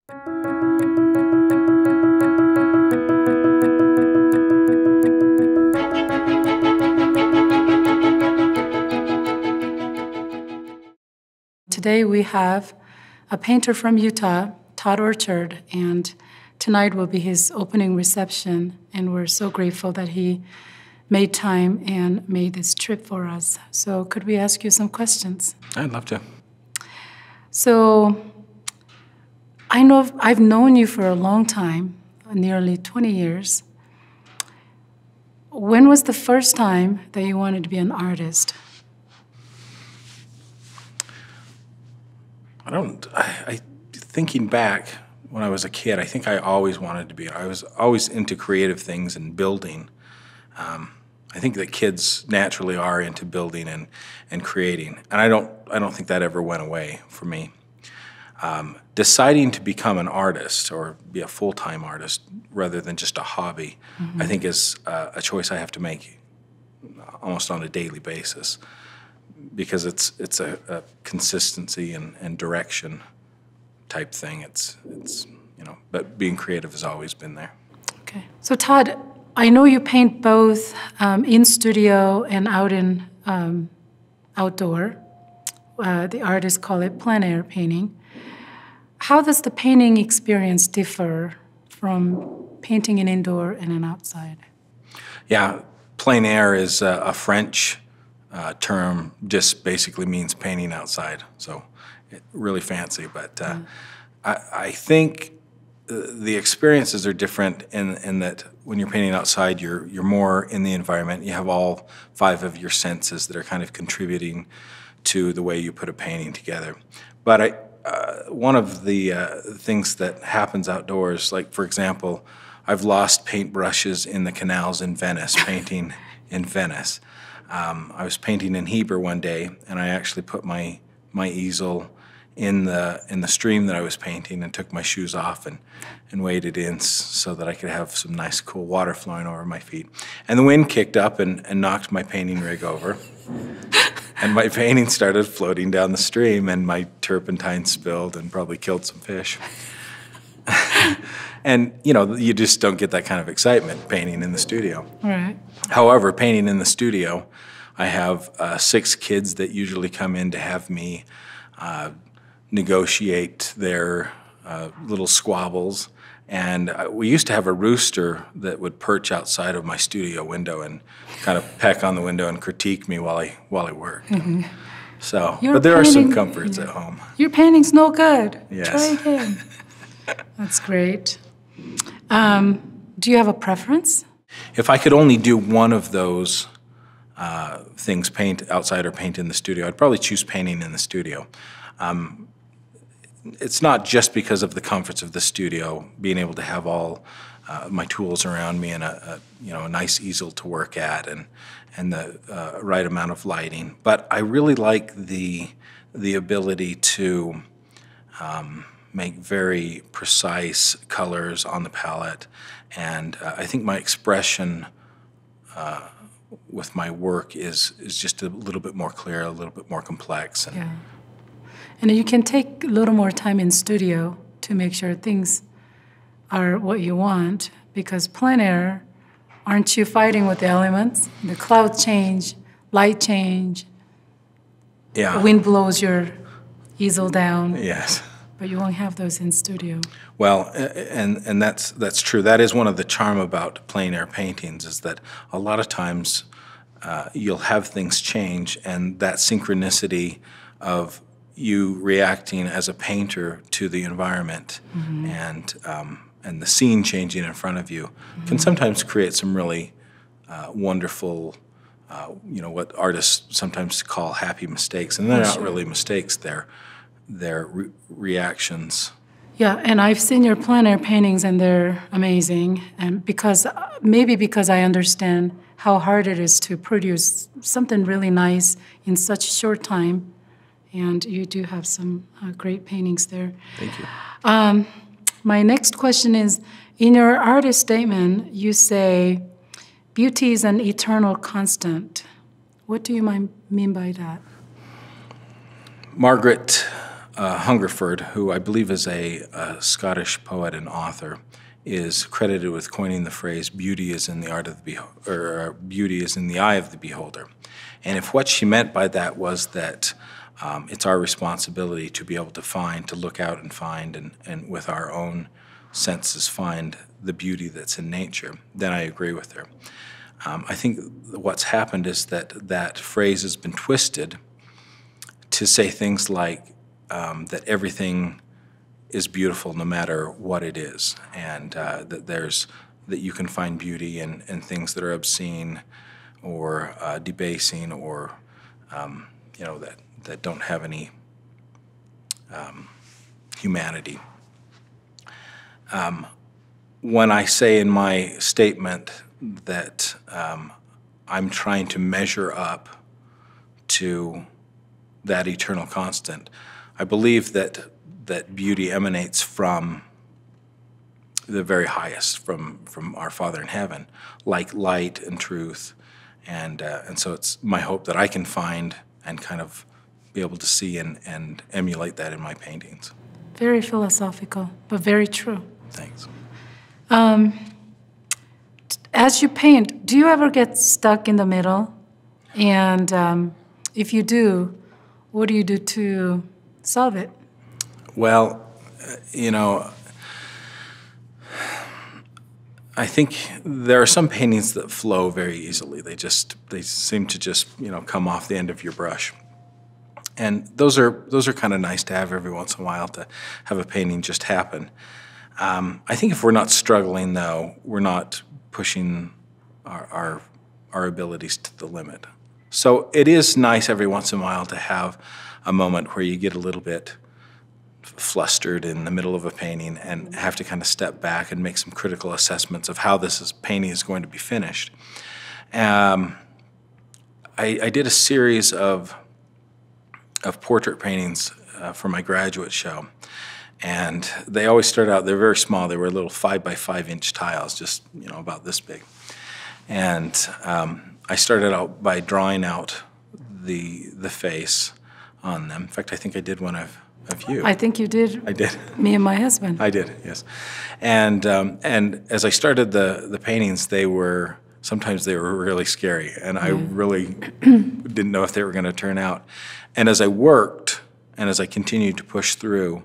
Today we have a painter from Utah, Todd, and tonight will be his opening reception, and we're so grateful that he made time and made this trip for us. So could we ask you some questions? I'd love to. So I know I've known you for a long time, nearly 20 years. When was the first time that you wanted to be an artist? Thinking back when I was a kid, I think I always wanted to be. I was always into creative things and building. I think that kids naturally are into building and creating, and I don't think that ever went away for me. Deciding to become an artist or be a full-time artist rather than just a hobby, I think is a choice I have to make almost on a daily basis, because it's a consistency and direction type thing. But being creative has always been there. Okay. So Todd, I know you paint both in studio and out in outdoor. The artists call it plein air painting. How does the painting experience differ from painting in indoor and an outside? Yeah, plein air is a French term, just basically means painting outside. So really fancy, but I think the experiences are different in that when you're painting outside, you're more in the environment. You have all 5 of your senses that are kind of contributing to the way you put a painting together. But one of the things that happens outdoors, like for example, I've lost paintbrushes in the canals in Venice, painting in Venice. I was painting in Heber one day, and I actually put my easel in the stream that I was painting and took my shoes off and waded in so that I could have some nice cool water flowing over my feet. And the wind kicked up and knocked my painting rig over. And my painting started floating down the stream, and my turpentine spilled and probably killed some fish. And, you just don't get that kind of excitement painting in the studio. Right. However, painting in the studio, I have 6 kids that usually come in to have me negotiate their little squabbles. And we used to have a rooster that would perch outside of my studio window and kind of peck on the window and critique me while I worked. Mm-hmm. So, but there are some comforts at home. Your painting's no good. Yes. Try again. That's great. Do you have a preference? If I could only do one of those things, paint outside or paint in the studio, I'd probably choose painting in the studio. It's not just because of the comforts of the studio, being able to have all my tools around me and a nice easel to work at and the right amount of lighting, but I really like the ability to make very precise colors on the palette, and I think my expression with my work is just a little bit more clear, a little bit more complex. Yeah. And you can take a little more time in studio to make sure things are what you want, because plein air, aren't you fighting with the elements? The clouds change, light change. Yeah. The wind blows your easel down. Yes. But you won't have those in studio. Well, and that's true. That is one of the charm about plein air paintings, is that a lot of times you'll have things change, and that synchronicity of you reacting as a painter to the environment, mm-hmm. and the scene changing in front of you, mm-hmm. can sometimes create some really wonderful, what artists sometimes call happy mistakes, and they're not really mistakes. They're reactions. Yeah, and I've seen your plein air paintings, and they're amazing. And because I understand how hard it is to produce something really nice in such a short time. And you do have some great paintings there. Thank you. My next question is, in your artist statement, you say, beauty is an eternal constant. What do you mean by that? Margaret Hungerford, who I believe is a Scottish poet and author, is credited with coining the phrase "beauty is in the art of the beauty is in the eye of the beholder." And if what she meant by that was that it's our responsibility to be able to find, to look out and find, and with our own senses find the beauty that's in nature, then I agree with her. I think what's happened is that that phrase has been twisted to say things like that everything is beautiful no matter what it is, and that you can find beauty in things that are obscene or debasing or that don't have any humanity. When I say in my statement that I'm trying to measure up to that eternal constant, I believe that beauty emanates from the very highest, from our Father in heaven, like light and truth, and so it's my hope that I can find and kind of be able to see and emulate that in my paintings. Very philosophical, but very true. Thanks. As you paint, do you ever get stuck in the middle? And if you do, what do you do to solve it? Well, I think there are some paintings that flow very easily. They seem to just come off the end of your brush, and those are kind of nice to have every once in a while, to have a painting just happen. I think if we're not struggling, though, we're not pushing our abilities to the limit. So it is nice every once in a while to have a moment where you get a little bit flustered in the middle of a painting and have to kind of step back and make some critical assessments of how painting is going to be finished. I did a series of portrait paintings for my graduate show, and they always start out, they're very small. They were little 5 by 5 inch tiles, just about this big. And I started out by drawing out the face on them. In fact, I think I did one of you. I think you did. I did. Me and my husband. I did, yes. And as I started the paintings, sometimes they were really scary, and I really didn't know if they were going to turn out. And as I worked, and as I continued to push through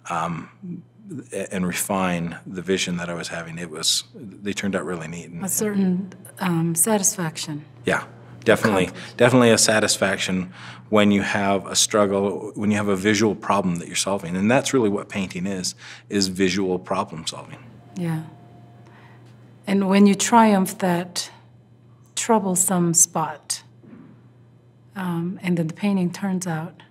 and refine the vision that I was having, they turned out really neat. A certain satisfaction. Yeah, definitely a satisfaction when you have a struggle, when you have a visual problem that you're solving. And that's really what painting is visual problem solving. Yeah. And when you triumph that troublesome spot, and then the painting turns out,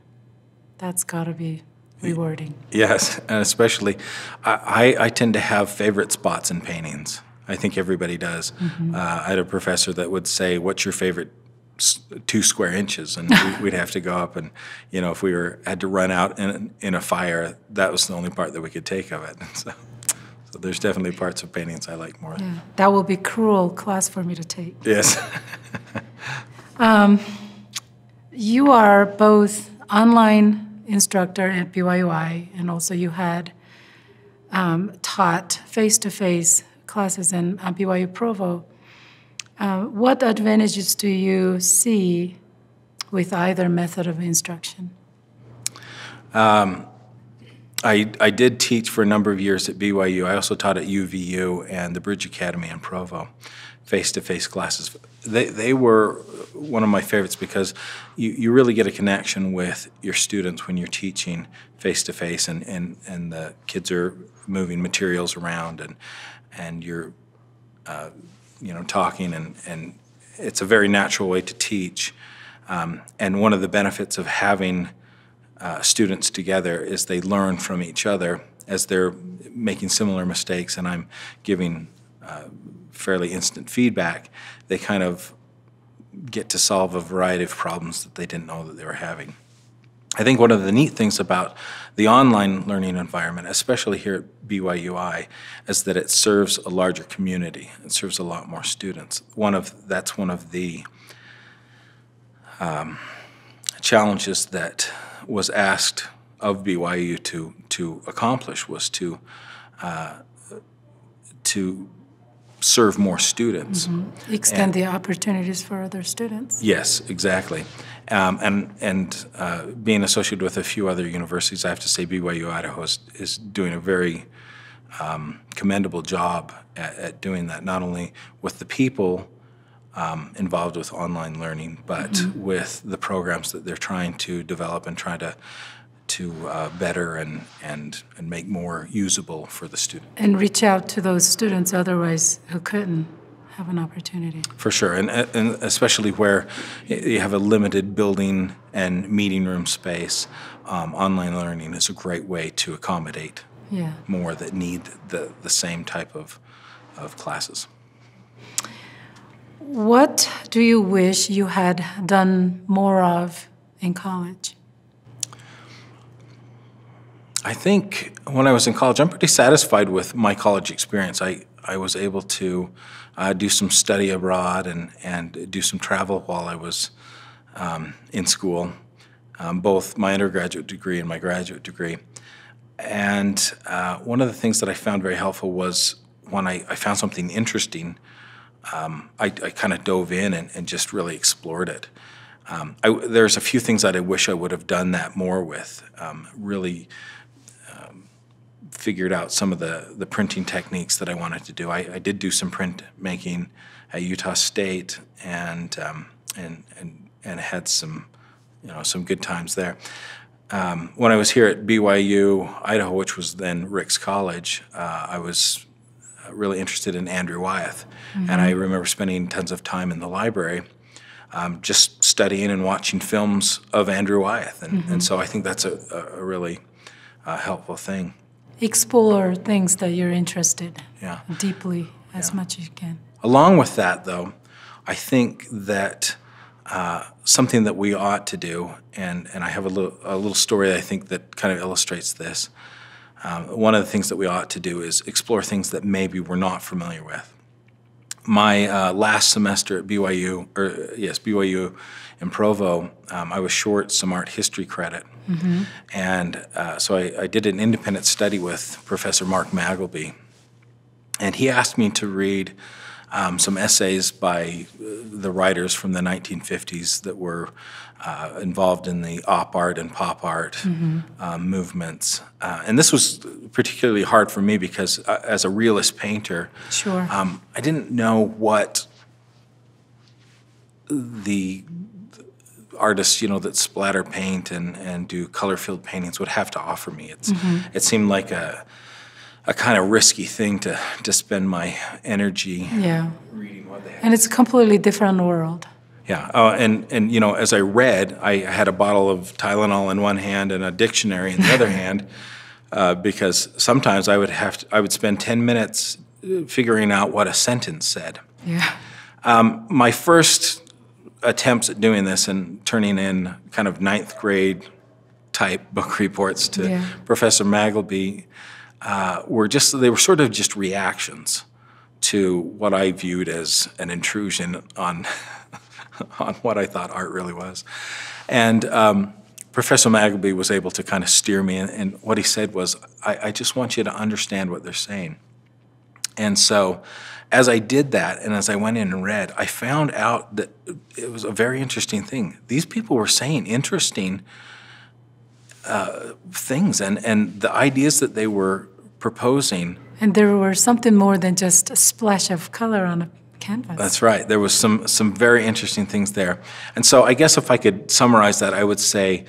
that's got to be rewarding. Yes, and especially, I tend to have favorite spots in paintings. I think everybody does. Mm-hmm. I had a professor that would say, "What's your favorite 2 square inches?" And we'd have to go up, and if we had to run out in a fire, that was the only part that we could take of it. So there's definitely parts of paintings I like more. Yeah, that will be cruel class for me to take. Yes. You are both online instructor at BYU-I, and also you had taught face-to-face classes in BYU Provo. What advantages do you see with either method of instruction? I did teach for a number of years at BYU. I also taught at UVU and the Bridge Academy in Provo, face-to-face classes. They were one of my favorites because you really get a connection with your students when you're teaching face-to-face, and the kids are moving materials around, and you're talking, and it's a very natural way to teach. And one of the benefits of having students together is they learn from each other as they're making similar mistakes, and I'm giving fairly instant feedback. They kind of get to solve a variety of problems that they didn't know that they were having. I think one of the neat things about the online learning environment, especially here at BYU-I, is that it serves a larger community. It serves a lot more students. That's one of the challenges that was asked of BYU to accomplish was to serve more students. Extend the opportunities for other students. Yes, exactly. And being associated with a few other universities, I have to say BYU-Idaho is doing a very commendable job at doing that, not only with the people involved with online learning, but with the programs that they're trying to develop and try to better and make more usable for the student. And reach out to those students otherwise who couldn't have an opportunity. For sure, and especially where you have a limited building and meeting room space, online learning is a great way to accommodate more that need the same type of classes. What do you wish you had done more of in college? I think when I was in college, I'm pretty satisfied with my college experience. I was able to do some study abroad and do some travel while I was in school, both my undergraduate degree and my graduate degree. And one of the things that I found very helpful was when I found something interesting, I kind of dove in and just really explored it. There's a few things that I wish I would have done that more with, really figured out some of the printing techniques that I wanted to do. I did do some print making at Utah State and had some good times there. When I was here at BYU-Idaho, which was then Rick's College, I was really interested in Andrew Wyeth, and I remember spending tons of time in the library just studying and watching films of Andrew Wyeth, and so I think that's a really helpful thing. Explore things that you're interested deeply as much as you can. Along with that, though, I think that something that we ought to do, and I have a little story I think that kind of illustrates this. One of the things that we ought to do is explore things that maybe we're not familiar with. My last semester at BYU in Provo, I was short some art history credit. And so I did an independent study with Professor Mark Magleby, and he asked me to read some essays by the writers from the 1950s that were involved in the op art and pop art movements. And this was particularly hard for me because as a realist painter, I didn't know what the artists, that splatter paint and do color-filled paintings would have to offer me. It seemed like a kind of risky thing to spend my energy reading what they had. And it's a completely different world. Yeah, and as I read, I had a bottle of Tylenol in one hand and a dictionary in the other hand, because sometimes I would spend 10 minutes figuring out what a sentence said. My first attempts at doing this and turning in kind of 9th grade type book reports to Professor Magleby they were sort of just reactions to what I viewed as an intrusion on what I thought art really was. And Professor Magleby was able to kind of steer me, and what he said was, I just want you to understand what they're saying. And so as I did that, and as I went in and read, I found out that it was a very interesting thing. These people were saying interesting things, and the ideas that they were proposing. And there were something more than just a splash of color on a canvas. That's right. There was some very interesting things there. And so I guess if I could summarize that, I would say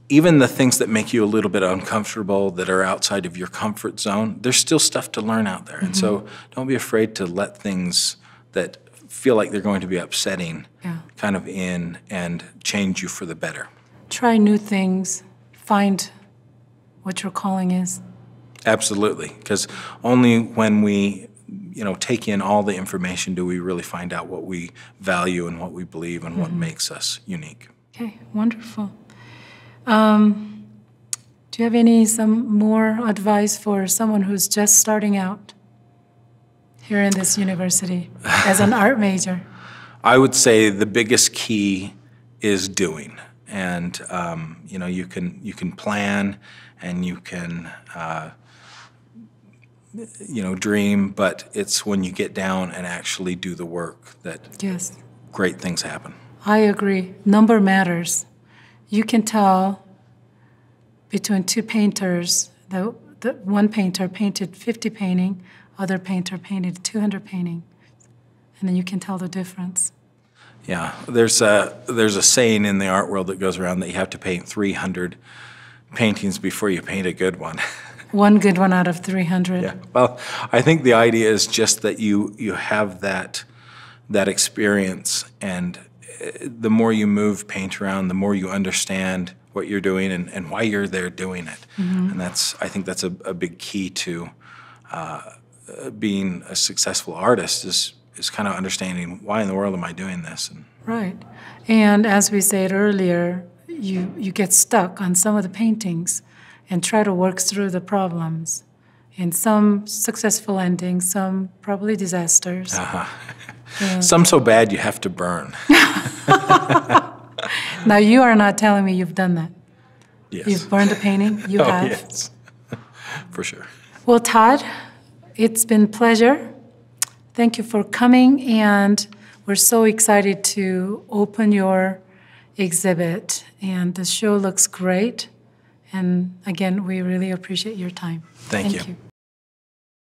even the things that make you a little bit uncomfortable, that are outside of your comfort zone, there's still stuff to learn out there. And so don't be afraid to let things that feel like they're going to be upsetting kind of in and change you for the better. Try new things. Find what your calling is. Absolutely, because only when we take in all the information do we really find out what we value and what we believe and what makes us unique. Okay, wonderful. Do you have some more advice for someone who's just starting out here in this university as an art major? I would say the biggest key is doing. and you know, you can plan and you can you know, dream, but it's when you get down and actually do the work that Yes. great things happen. I agree. Number matters. You can tell between two painters that one painter painted 50 painting, other painter painted 200 painting, and then you can tell the difference. Yeah, there's a saying in the art world that goes around that you have to paint 300 paintings before you paint a good one. One good one out of 300. Yeah. Well, I think the idea is just that you have that experience, and the more you move paint around, the more you understand what you're doing and why you're there doing it. And I think that's a big key to being a successful artist is kind of understanding why in the world am I doing this. Right. And as we said earlier, you get stuck on some of the paintings and try to work through the problems. And some successful endings, some probably disasters. Some so bad you have to burn. Now, you are not telling me you've done that. Yes. You've burned a painting? You have? Yes, for sure. Well, Todd, it's been a pleasure. Thank you for coming, and we're so excited to open your exhibit. And the show looks great. And again, we really appreciate your time. Thank you.